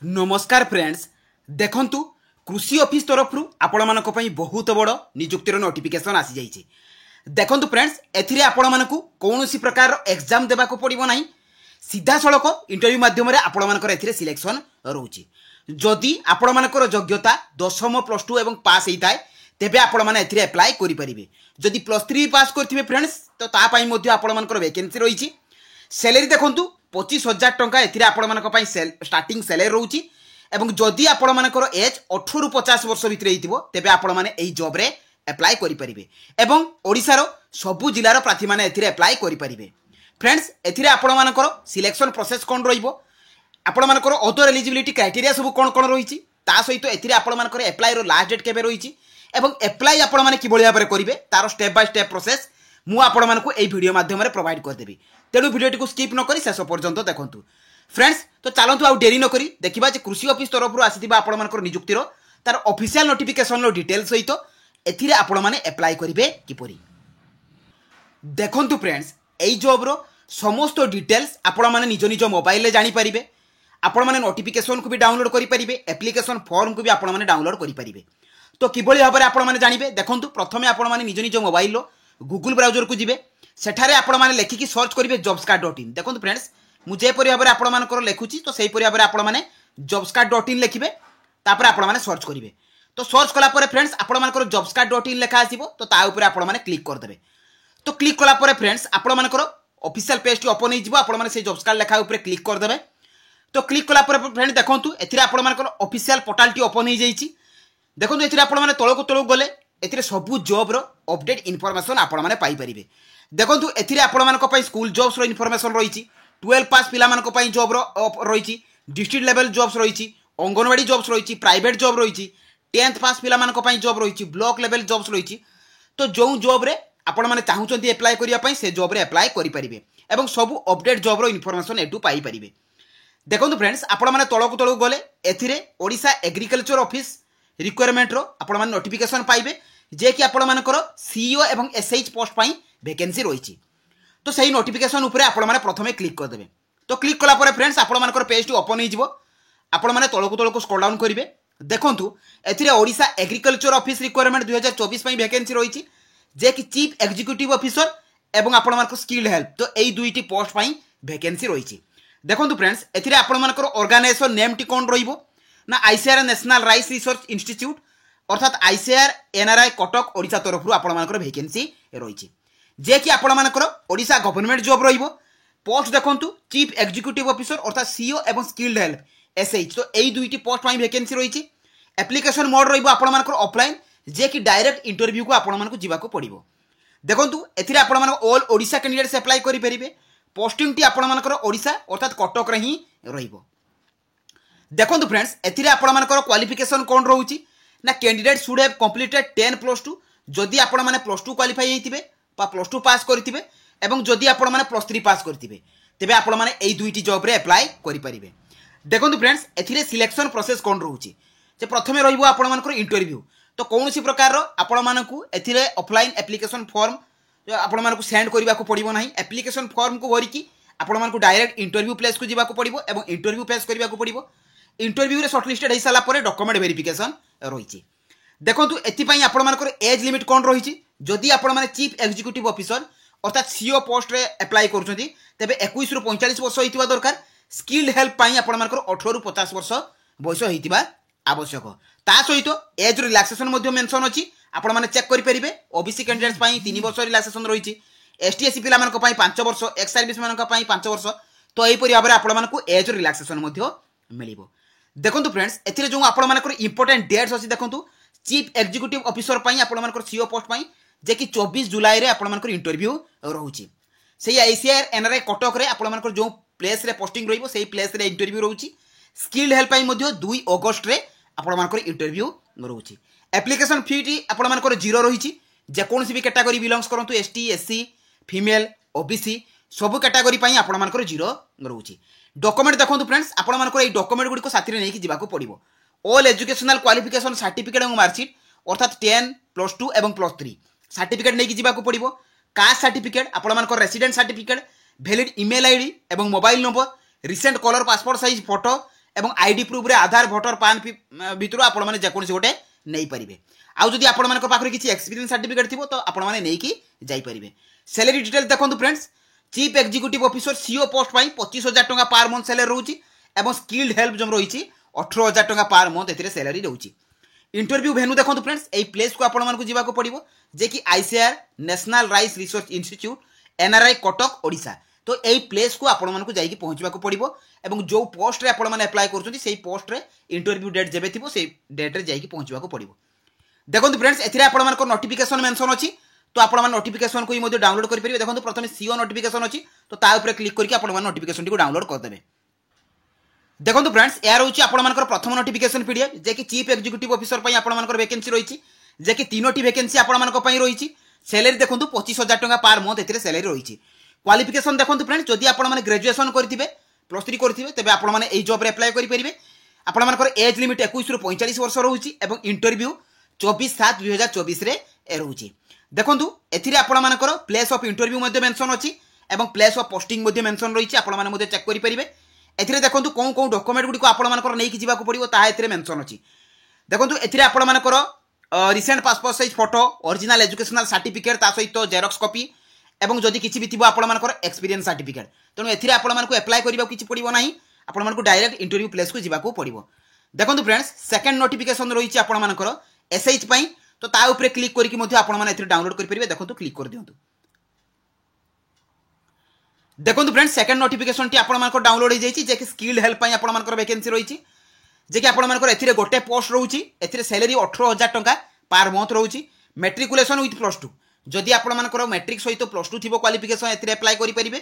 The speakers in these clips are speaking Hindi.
नमस्कार फ्रेंड्स देखंतु कृषि ऑफिस तरफ आपण मानक बहुत बड़ निजुक्तिर नोटिफिकेशन आसी जाइए। देखंतु फ्रेंड्स एथिरे आपण मानक कौनसी प्रकार एग्जाम देबाको पड़िबो नाही, सीधा सड़क इंटरव्यू माध्यम आपण मानकर एथिरे सिलेक्शन रहउची। जदि आपण मानकर योग्यता 10वीं +2 एवं पास होता है तेबे आपण माने एथिरे अप्लाई करि परिबे। जदि +3 पास करथिबे फ्रेंड्स तो ता पई मध्ये आपण मानकर वैकेंसी रहिछि। सैलरी देखंतु 25,000 टंका एथिरे आपण मानक पई स्टार्टिंग सैलरी रहउछि। एवं जदि आपण मानकर एज 18 रु 50 वर्ष भितर हेतिबो तेबे आपण माने एही जॉब रे अप्लाई करि परिबे एवं ओडिसा रो सबु जिल्ला रो प्रार्थी माने एथिरे अप्लाई करि परिबे। फ्रेंड्स एथिरे आपण मानकर सिलेक्शन प्रोसेस कोन रहिबो, आपण मानकर अदर एलिजिबिलिटी क्राइटेरिया सब कोन कोन रहिछि, ता सहित एथिरे आपण मानकर अप्लाई रो लास्ट डेट केबे रहिछि एवं अप्लाई आपण माने किबोली भाबरे करिवे तार स्टेप बाय स्टेप प्रोसेस मु आपण मानकु एही वीडियो माध्यम रे प्रोवाइड कर देबी। तेणु वीडियो को स्किप न करी शेष पर्यंत देखंतु। फ्रेंड्स तो चलतु आउ डेरी न करी देखिबा जे कृषि ऑफिस तरफ आसीथिबा आपण मानकर नियुक्तिर तार ऑफिशियल नोटिफिकेशन रो डिटेल्स सहित एथिरे आपण माने अप्लाई करिवे किपरि। देखंतु फ्रेंड्स एई जॉब रो समस्त डिटेल्स आपण माने निज निज मोबाइल ले जानि परिबे। आपण माने नोटिफिकेशन को भी डाउनलोड करि परिबे, एप्लिकेशन फॉर्म को भी आपण माने डाउनलोड करि परिबे। तो किबोली भाबरे आपण माने जानिबे देखंतु प्रथमे आपण माने निज निज मोबाइल रो गूगल ब्राउजर को जिबे, सेठारे आपण माने लेखिकी सर्च करिवे jobscard.in। देखंतु फ्रेंड्स मुझे परि भाबरे आपण मानकर लेखुची तो सेही परि भाबरे आपण माने jobscard.in लेखिबे, तापर आपण माने सर्च करिवे। तो सर्च कला परे फ्रेंड्स आपण मानकर jobscard.in लेखा आसीबो तो ता ऊपर आपण माने क्लिक कर देबे। तो क्लिक कला परे फ्रेंड्स आपण मानकर ऑफिशियल पेज टी ओपन हो जिवो, आपण माने से jobscard लेखा ऊपर क्लिक कर देबे। तो क्लिक कला परे फ्रेंड्स देखंतु एथिरे आपण मानकर ऑफिशियल पोर्टल टी ओपन हो जाईची। देखंतु एथिरे आपण माने तळको गले एथिरे सबु जॉब रो अपडेट इन्फॉर्मेशन आपण माने पाई परिबे। देखंतु एथिरे आपण मानक पई स्कूल जॉब्स रो इन्फॉर्मेशन रहिची, 12 पास पिला मानक पई जॉब रो रहिची, डिस्ट्रिक्ट लेवल जॉब्स रहिची, अंगनवाड़ी जॉब्स रहिची, प्राइवेट जॉब रहिची, 10th पास पिला मानक पई जॉब रहिची, ब्लॉक लेवल जॉब्स रहिची। तो जो जॉब रे आपण माने चाहुचंती अप्लाई करिया पई से जॉब रे अप्लाई करि परिबे एवं सबु अपडेट जॉब रो इन्फॉर्मेशन एटू पाई परिबे। देखंतु फ्रेंड्स आपण माने तळको गले एथिरे ओडिसा एग्रीकल्चर ऑफिस रिक्वायरमेंट रो आपण माने नोटिफिकेशन पाइबे जे कि आपण मानकर सीईओ एवं एसएच पोस्ट पई वैकेंसी रहिची। तो सही नोटिफिकेशन ऊपर आपण माने प्रथमे क्लिक कर देबे। तो क्लिक कला परे फ्रेंड्स आपण मानकर पेज टी ओपन हो जिवो, आपण माने तळको स्क्रॉल डाउन करिवे। देखंतु एथिरे ओडिसा एग्रीकल्चर ऑफिस रिक्वायरमेंट 2024 पई वैकेंसी रहिची जे कि चीफ एग्जीक्यूटिव ऑफिसर एवं आपण मानकर स्किल्ड हेल्प, तो एई दुईटी पोस्ट पई वैकेंसी रहिची। देखंतु फ्रेंड्स एथिरे आपण मानकर ऑर्गेनाइजेशन नेम टी कोन रहिबो ना ICR national rice research institute अर्थात आईसीआर एनआरआई कटक ओडिशा तरफ आपण मानकर वैकेंसी रहिची जे कि आपण मानकर ओडिशा गवर्नमेंट जॉब रहिबो। पोस्ट देखंतु चीफ एग्जीक्यूटिव ऑफिसर अर्थात सीईओ एवं स्किल्ड हेल्प एसएच, तो एई दुईटी पोस्ट पई वैकेंसी रहिची। एप्लिकेशन मोड रहिबो आपण मानकर ऑफलाइन जे कि डायरेक्ट इंटरव्यू को आपण मानकु जिबाको पड़िबो। देखंतु एथिरे आपण मानक ऑल ओडिशा कैंडिडेट्स अप्लाई करि परिबे। पोस्टिंग टी आपण मानकर ओडिशा अर्थात कटक रे ही रहिबो। देखंतु फ्रेंड्स एथिरे आपण मानकर क्वालिफिकेशन कोन रहउची ना कैंडिडेट शुड हैव कंप्लीटेड 10+2 जदि आपण माने +2 क्वालिफाई हेतिबे बा +2 पास करथिबे एवं जदि आपण माने +3 पास करथिबे तेबे आपण माने एई दुईटी जॉब रे अप्लाई करि परिबे। देखंतु फ्रेंड्स एथिरे सिलेक्शन प्रोसेस कोन रहउची जे प्रथमे रहिबो आपण मानकर इंटरव्यू। तो कोनोसी प्रकार रो आपण मानकु एथिरे ऑफलाइन एप्लिकेशन फॉर्म आपण मानकु सेंड करिबा को पड़िबो नाही। एप्लिकेशन फॉर्म को भरिकी आपण मानकु डायरेक्ट इंटरव्यू प्लेस को जिबा को पड़िबो एवं इंटरव्यू फेस करिबा को पड़िबो। इंटरव्यू रे शॉर्टलिस्टेड हेई साला परे डॉक्यूमेंट वेरिफिकेशन रहिची। देखंतु एथि पई आपण मानकर एज लिमिट कोन रहिची, जदि आपण माने चीफ एग्जीक्यूटिव ऑफिसर अर्थात सीईओ पोस्ट रे अप्लाई करछथि तेबे 21 रु 45 वर्ष होइतिबा दरकार। स्किल्ड हेल्प पई आपण मानकर 18 रु 50 वर्ष बयस होइतिबा आवश्यक। ता सहित एज रिलैक्सेशन मध्ये मेंशन अछि, आपण माने चेक करि परिबे। ओबीसी कैंडिडेट्स पई 3 वर्ष रिलैक्सेशन रहिची, एसटी एससी पिला मानक पई 5 वर्ष, एक्स सर्विस मानक पई 5 वर्ष। तो एई परि भाबरे आपण मानकु एज रिलैक्सेशन मध्ये मिलिबो। देखंतु फ्रेंड्स एथिरे जो आपण मानकर इंपोर्टेंट डेट्स अछि देखंतु चीफ एग्जीक्यूटिव ऑफिसर पई आपण मानकर सीईओ पोस्ट पई जे कि 24 जुलाई रे आपण मानकर इंटरव्यू रहउची। सेही आईसीआर एनआरआई कटक रे आपण मानकर जो प्लेस रे पोस्टिंग रहिबो सेही प्लेस रे इंटरव्यू रहउची। स्किल्ड हेल्प पई मध्ये 2 अगस्त रे आपण मानकर इंटरव्यू रहउची। एप्लिकेशन फी टी आपण मानकर 0 रहिची। जे कोनसी भी कैटेगरी बिलोंग्स करंतु एसटी एससी फीमेल ओबीसी सब कैटेगरी पई आपण मानकर 0 रहउची। डॉक्यूमेंट देखंतु फ्रेंड्स आपण मानकर ए डॉक्यूमेंट गुडी को साथी रे नेकी जिबाको पड़िबो। ऑल एजुकेशनल क्वालिफिकेशन सर्टिफिकेट एवं मार्कशीट अर्थात 10+2 एवं +3 सर्टिफिकेट नेकी जिबाको पड़िबो। कास्ट सर्टिफिकेट आपण मानकर resident certificate, valid email ID एवं mobile number, recent colour passport size photo एवं आईडी प्रूफ रे आधार भोटर पान भितर आपण मैंने जेकोसी गोटे नहीं पारे आउ जदि आपण मानक पाखरे किछि एक्सपीरियंस सर्टिफिकेट थिबो तो आपण माने नै कि जाई परिबे सैलरी डिटेल देखंतु friends chief executive officer CO post पई 25000 टका पर मंथ सैलरी रहउची एवं स्किल्ड हेल्प जम रहिछि 18000 टका पर मंथ एथिरे सैलरी रहउची इंटरव्यू वेन्यू देखंतु फ्रेंड्स एई प्लेस को आपण मानक जीवा को पड़िबो जे कि ICR national rice research institute NRI Cuttack Odisha तो एई प्लेस को आपण मानक जाई कि पहुंचबा को पड़िबो एवं जो पोस्ट रे आपण माने अप्लाई करछथि सेई पोस्ट रे इंटरव्यू डेट जेबे थिबो सेई डेट रे जाई कि पहुंचबा को पड़िबो देखो फ्रेंड्स एथिरे आपण मानक नोटिफिकेशन मेंशन अछि तो आपण मान नोटिफिकेशन को ही डाउनलोड कर परिबे देखो प्रथम सीओ नोटिफिकेशन अछि तो ता ऊपर क्लिक करके आपण मान नोटिफिकेशन को डाउनलोड कर देबे देखो फ्रेंड्स यार होची आपण मानकर प्रथम नोटिफिकेशन पीडीएफ जे कि चीफ एग्जीक्यूटिव ऑफिसर पई आपण मानकर वैकेंसी रहिछि जे कि तीनोटी वैकेंसी आपण मानकर पई रहिछि सैलरी देखो 25000 टका पर मंथ एथिरे सैलरी रहिछि क्वालिफिकेशन देखो फ्रेंड्स जदि आपण माने ग्रेजुएशन करथिबे प्लस 3 करथिबे तबे आपण माने एई जॉब रे अप्लाई करि परिबे आपण मानकर एज लिमिट 21 रु 45 वर्ष रहुछि एवं इंटरव्यू 24/7/2024 रे रहुछि देखंतु एथिरे आपण मानकर प्लेस ऑफ इंटरव्यू मध्ये मेंशन अछि एवं प्लेस ऑफ पोस्टिंग मध्ये मेंशन रहिछि आपण माने मध्ये चेक करि परिबे एथिरे देखंतु कोन कोन डॉक्यूमेंट गुडी को आपण मानकर नै कि जीवा को पड़िबो ता एथिरे मेंशन अछि देखंतु एथिरे आपण मानकर recent passport size photo original educational certificate ता सहित जेरॉक्स कॉपी एवं जदि किछि भी थिबो आपण मानकर एक्सपीरियंस सर्टिफिकेट तनु एथिरे आपण मानको अप्लाई करिबा किछि पड़िबो नाही आपण मानको डायरेक्ट इंटरव्यू प्लेस को जीवा को पड़िबो देखंतु फ्रेंड्स सेकंड नोटिफिकेशन रहिछि आपण मानकर एसएच पई तो ता ऊपर क्लिक करके मध्ये आपण माने एथिरे डाउनलोड कर परिबे देखंतु क्लिक कर दियंतु देखंतु फ्रेंड्स सेकंड नोटिफिकेशन टी आपण मानको डाउनलोड हो जाईछि जे कि स्किल्ड हेल्प पई आपण मानको वैकेंसी रहिछि जे कि आपण मानको एथिरे गोटे पोस्ट रहउछि एथिरे सैलरी 18000 टका पर मंथ रहउछि मैट्रिकुलेशन विथ प्लस 2 जदि आपण मानको मैट्रिक सहित प्लस 2 थिबो क्वालिफिकेशन एथिरे अप्लाई करि परिबे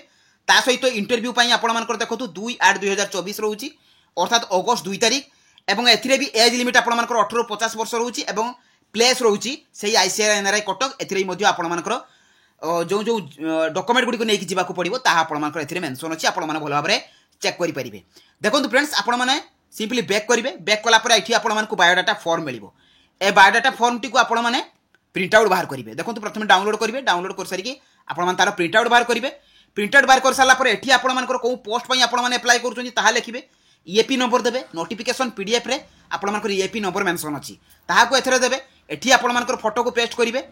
ता सहित इंटरव्यू पई आपण मानको देखंतु 2/8/2024 रहउछि अर्थात अगस्त 2 तारिख एवं एथिरे भी एज लिमिट आपण मानको 18 रु 50 वर्ष रहउछि एवं प्लेस रहउछि सेही आईसीआर एनआरआई कटक एथिरे मध्ये आपण मानकर जो जो डॉक्यूमेंट गुडी को नै कि जीवा को पड़िबो ता आपण मानकर एथिरे मेंशन अछि आपण माने भलो भाबरे चेक करि परिबे देखंतु फ्रेंड्स आपण माने सिंपली बैक करिवे बैक कला पर एठी आपण मानकु बायोडाटा फॉर्म मिलिबो ए बायोडाटा फॉर्म टी को आपण माने प्रिंट आउट बाहर करिवे देखंतु प्रथमे डाउनलोड करिवे डाउनलोड कर सारी कि आपण माने तार प्रिंट आउट बाहर करिवे प्रिंट आउट बाहर कर साला पर एठी आपण मानकर को पोस्ट पई आपण माने अप्लाई करछोनी ताहा लिखिबे ईएपी नंबर देबे नोटिफिकेशन पीडीएफ रे आपण मानकर ईएपी नंबर मेंशन अछि ताहा को एथरे देबे एठी आपण मानकर फोटो को पेस्ट करिवे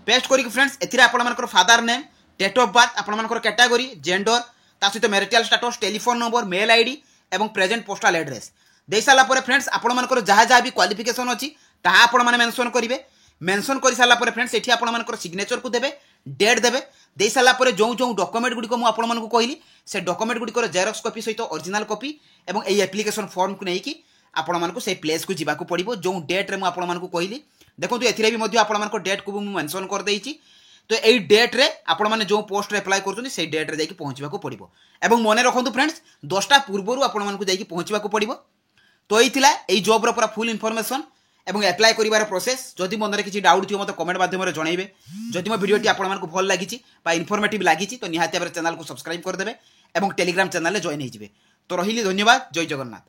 पेस्ट करी फ्रेंड्स एथिरे आपण मानकर father name date of birth आपण मानकर कैटेगरी जेंडर ता सहित marital status telephone number mail ID एवं प्रेजेंट पोस्टल एड्रेस दे साला पर फ्रेंड्स आपण मानकर जहा जहा भी क्वालिफिकेशन अछि ताहा आपण माने मेंशन करिवे मेंशन करि साला पर फ्रेंड्स एठी आपण मानकर सिग्नेचर को देबे डेट देबे दे साला पर जो जो डॉक्यूमेंट गुडी को मु आपण मानकु कहली से डॉक्यूमेंट गुडी को जेरॉक्स कॉपी सहित ओरिजिनल कॉपी एवं एई एप्लीकेशन फॉर्म को नै कि आपण मानकु से प्लेस को जीवा को पड़िबो जो डेट रे मु आपण मानकु कहली देखो एथिरे भी मध्ये आपण मानक डेट को मेंशन कर देइछि तो एई डेट रे आपण माने जो पोस्ट रे अप्लाई करछोनी से डेट रे जाई कि पहुंचबा को पड़िबो एवं मने रखंतु फ्रेंड्स 10टा पूर्वरु आपण मानकु जाई कि पहुंचबा को पड़िबो तो एइथिला एई जॉब रो पूरा फुल इन्फॉर्मेशन एवं अप्लाई करिवार प्रोसेस जदि मनरे किछि डाउट थियो मते कमेंट माध्यम रे जणाइबे जदि मो वीडियो टी आपण मानकु भल लागिछि बा इन्फॉर्मेटिव लागिछि तो निहाती भाबरे चैनल को सब्सक्राइब कर देबे एवं टेलीग्राम चैनल रे जॉइन हे जिवे तो रहिली धन्यवाद जय जगन्नाथ।